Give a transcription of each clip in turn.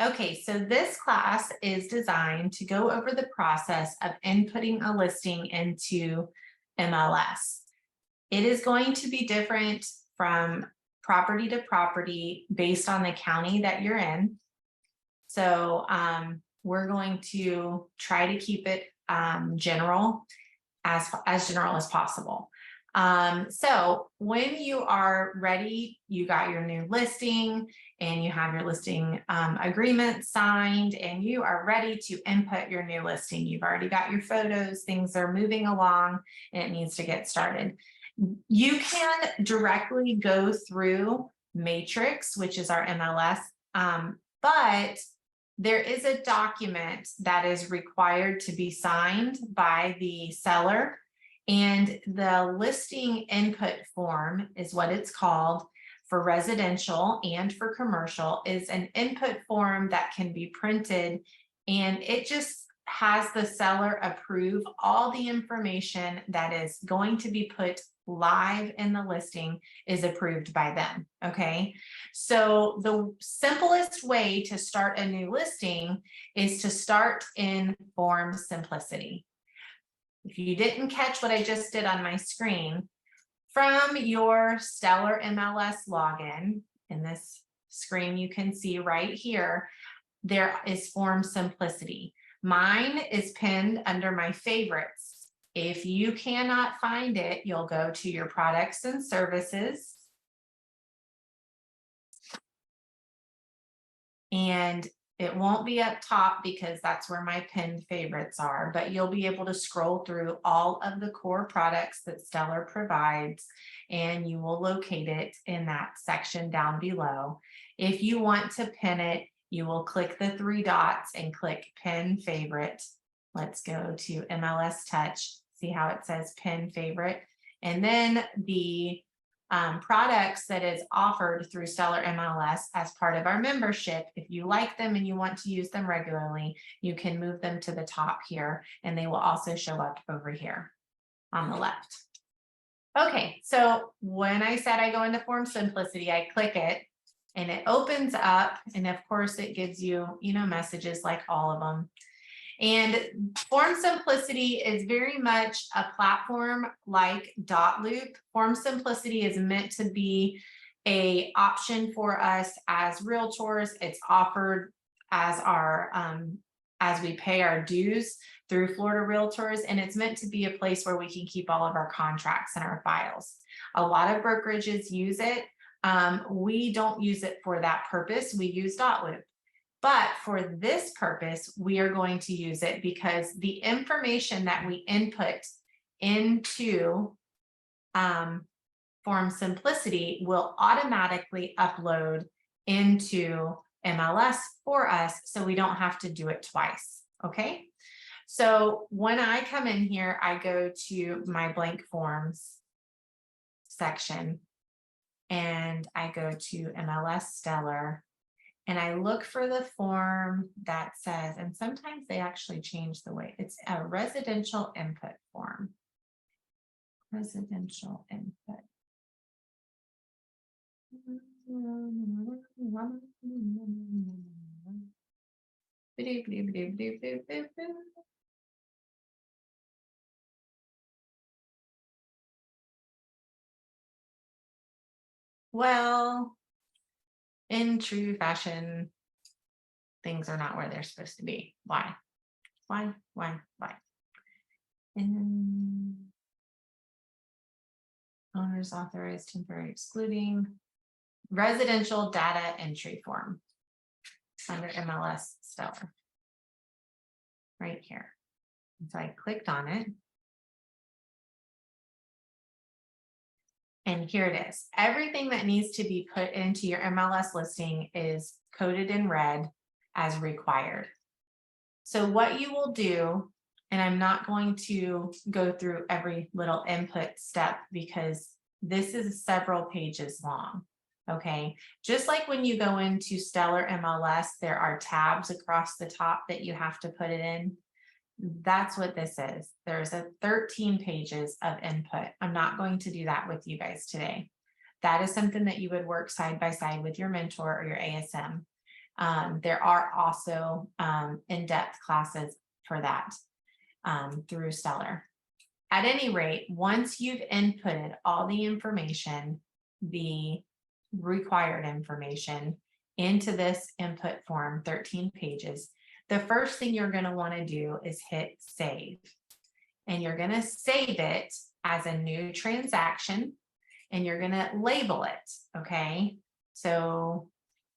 Okay, so this class is designed to go over the process of inputting a listing into MLS. It is going to be different from property to property based on the county that you're in. So we're going to try to keep it general, as general as possible. So when you are ready, you got your new listing and you have your listing agreement signed and you are ready to input your new listing. You've already got your photos, things are moving along and it needs to get started. You can directly go through Matrix, which is our MLS, but there is a document that is required to be signed by the seller. And the listing input form is what it's called for residential and for commercial, is an input form that can be printed, and it just has the seller approve all the information that is going to be put live in the listing is approved by them. Okay, so the simplest way to start a new listing is to start in Form Simplicity. If you didn't catch what I just did on my screen, from your Stellar MLS login, in this screen you can see right here, there is Form Simplicity. Mine is pinned under my favorites. If you cannot find it, you'll go to your products and services. And it won't be up top because that's where my pinned favorites are, but you'll be able to scroll through all of the core products that Stellar provides, and you will locate it in that section down below. If you want to pin it, you will click the three dots and click Pin Favorite. Let's go to MLS Touch, see how it says Pin Favorite. And then the products that is offered through Stellar MLS as part of our membership, if you like them and you want to use them regularly, you can move them to the top here, and they will also show up over here on the left. Okay, so when I said I go into Form Simplicity, I click it and it opens up, and of course it gives you, messages like all of them. And Form Simplicity is very much a platform like dotloop. Form Simplicity is meant to be an option for us as realtors. It's offered as our as we pay our dues through Florida Realtors, and it's meant to be a place where we can keep all of our contracts and our files. A lot of brokerages use it. We don't use it for that purpose. We use dotloop. But for this purpose, we are going to use it because the information that we input into Form Simplicity will automatically upload into MLS for us, so we don't have to do it twice. Okay, so when I come in here, I go to my blank forms section and I go to MLS Stellar. And I look for the form that says, and sometimes they actually change the way, it's a residential input form. Residential input. Well, in true fashion, things are not where they're supposed to be. Why? And owners authorized temporary excluding residential data entry form under MLS Stellar right here. And so I clicked on it. And here it is. Everything that needs to be put into your MLS listing is coded in red as required. So what you will do, and I'm not going to go through every little input step because this is several pages long. Okay, just like when you go into Stellar MLS, there are tabs across the top that you have to put it in. That's what this is. There's 13 pages of input. I'm not going to do that with you guys today. That is something that you would work side by side with your mentor or your ASM. There are also in-depth classes for that through Stellar. At any rate, once you've inputted all the information, the required information into this input form, 13 pages, the first thing you're going to want to do is hit save. And you're going to save it as a new transaction and you're going to label it. Okay. So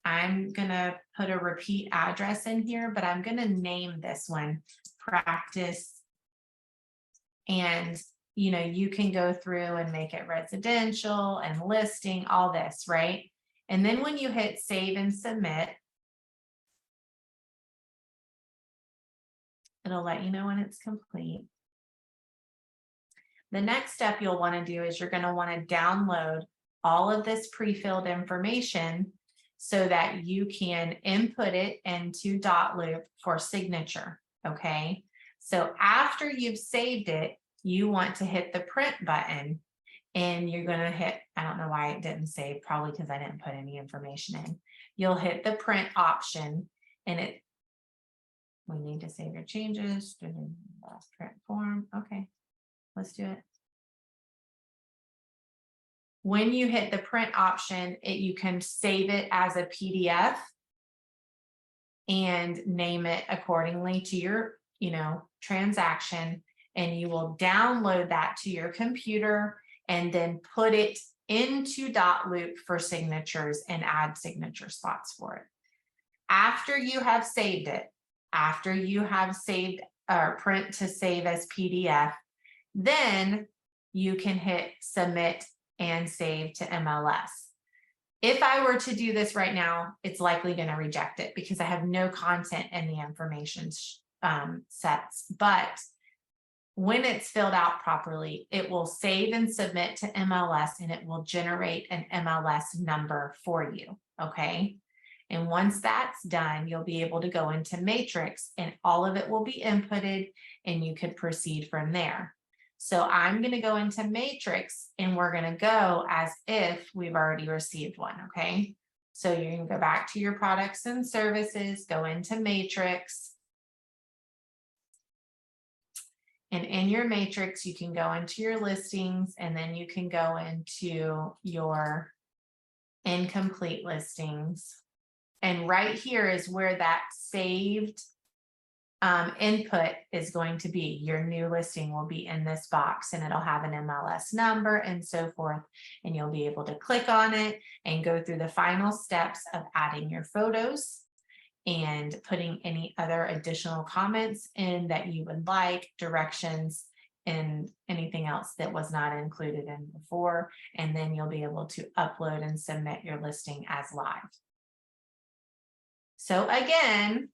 I'm going to put a repeat address in here, but I'm going to name this one practice. And, you know, you can go through and make it residential and listing, all this, right? And then when you hit save and submit, it'll let you know when it's complete. The next step you'll want to do is you're going to want to download all of this pre-filled information so that you can input it into dotloop for signature. Okay. So after you've saved it, you want to hit the print button and you're going to hit, I don't know why it didn't save, probably because I didn't put any information in. You'll hit the print option and we need to save your changes. Print form. Okay, let's do it. When you hit the print option, you can save it as a PDF and name it accordingly to your, transaction, and you will download that to your computer and then put it into dotloop for signatures and add signature spots for it. After you have saved it, after you have saved or print to save as PDF, then you can hit submit and save to MLS. If I were to do this right now, it's likely going to reject it because I have no content in the information sets. But when it's filled out properly, it will save and submit to MLS and it will generate an MLS number for you. Okay. And once that's done, you'll be able to go into Matrix and all of it will be inputted and you could proceed from there. So I'm going to go into Matrix and we're going to go as if we've already received one. Okay. So you can go back to your products and services, go into Matrix. And in your matrix, you can go into your listings and then you can go into your incomplete listings. And right here is where that saved input is going to be. Your new listing will be in this box and it'll have an MLS number and so forth. And you'll be able to click on it and go through the final steps of adding your photos and putting any other additional comments in that you would like, directions, and anything else that was not included in before. And then you'll be able to upload and submit your listing as live. So again,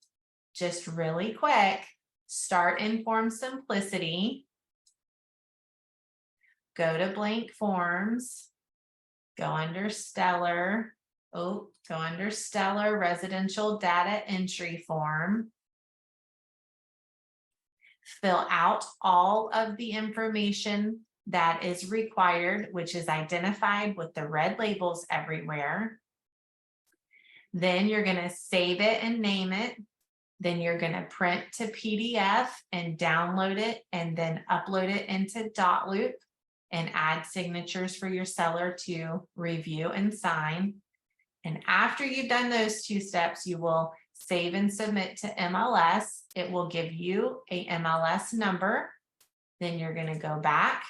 just really quick, start in Form Simplicity, go to Blank Forms, go under Stellar, go under Stellar Residential Data Entry Form, fill out all of the information that is required, which is identified with the red labels everywhere. Then you're going to save it and name it. Then you're going to print to PDF and download it and then upload it into dotloop and add signatures for your seller to review and sign. And after you've done those two steps, you will save and submit to MLS. It will give you a MLS number. Then you're going to go back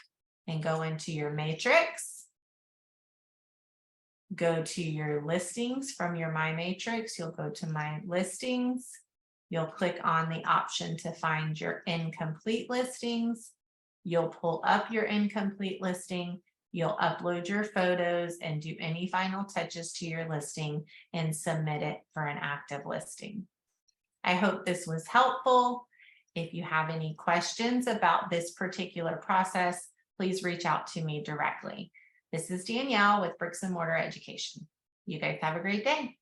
and go into your matrix. Go to your listings from your My Matrix. You'll go to My Listings. You'll click on the option to find your incomplete listings. You'll pull up your incomplete listing. You'll upload your photos and do any final touches to your listing and submit it for an active listing. I hope this was helpful. If you have any questions about this particular process, please reach out to me directly. This is Danielle with Bricks and Mortar Education. You guys have a great day.